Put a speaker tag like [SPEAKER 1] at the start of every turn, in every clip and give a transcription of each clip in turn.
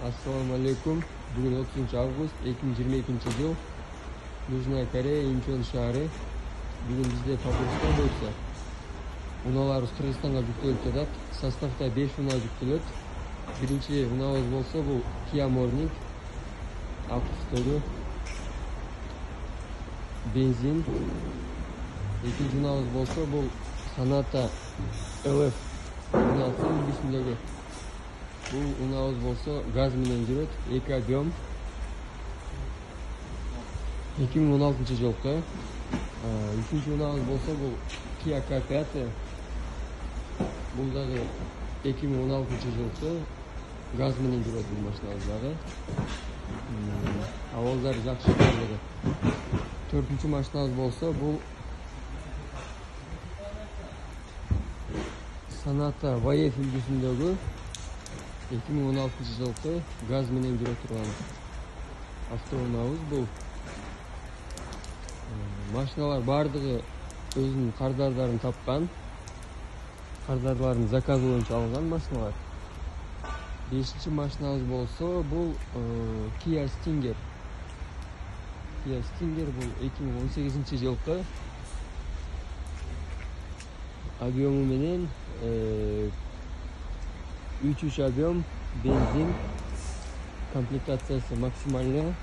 [SPEAKER 1] Ассаламу алейкум. Бүгін 30 август 2022 жыл. Южная Корея, Инчон шаары. Бүгін бізде папирустар болса. Уналар Қырғызстанға жүктеліп жатат. Составта 5 унаа жүктелет. Биринчи унаабыз болса, бұл Kia Morning. Автобустары. Бензин. Экинчи унаабыз болса, бұл Sonata LF. Унасы үлгісіндегі. Бұл унаабыз болса, газ менен жүрөт, 2 объем. 2016 жылкы. Үчүнчү унаабыз болса, бұл Kia K5. Бұл дагы 2016 жылкы. Газ менен жүрөт бұл машинабыз дагы. Авалдары жакшы барлыгы. 4-чү машинабыз болса, бұл Sonata YF үлгүсүндөгү 2016 жылкы газ менен жүрө турган автоунаабыз. Бул машиналар бардыгы өзүнүн кардардарын тапкан. Кардарлардын заказы боюнча алынган машиналар. 5-чи машинабыз болсо, бул Kia Stinger. Kia Stinger бул 2018 жылкы. Объему менен 3 объем, бензин, комплектациясы максимальная,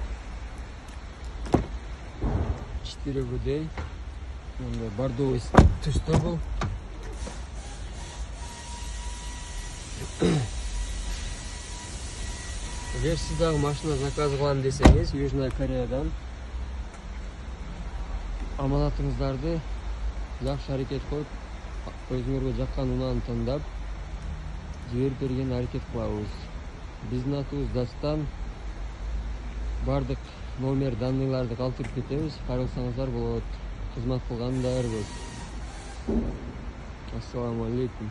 [SPEAKER 1] 4 грудей, бордовый түстө был. Эгер сиз дагы машина заказ кылам десеңиз, Южная Кореядан аманатыңыздарды жакшы аракет коюп, өзүңөргө жаккан унааны тандап жиберип берген аракет кылабыз. Биздин атыбыз Дастан. Бардык номер данныйларды калтырып кетебиз. Кайрылсаңыздар болот. Кызмат кылганда ырбыз. Ассаламу алейкум.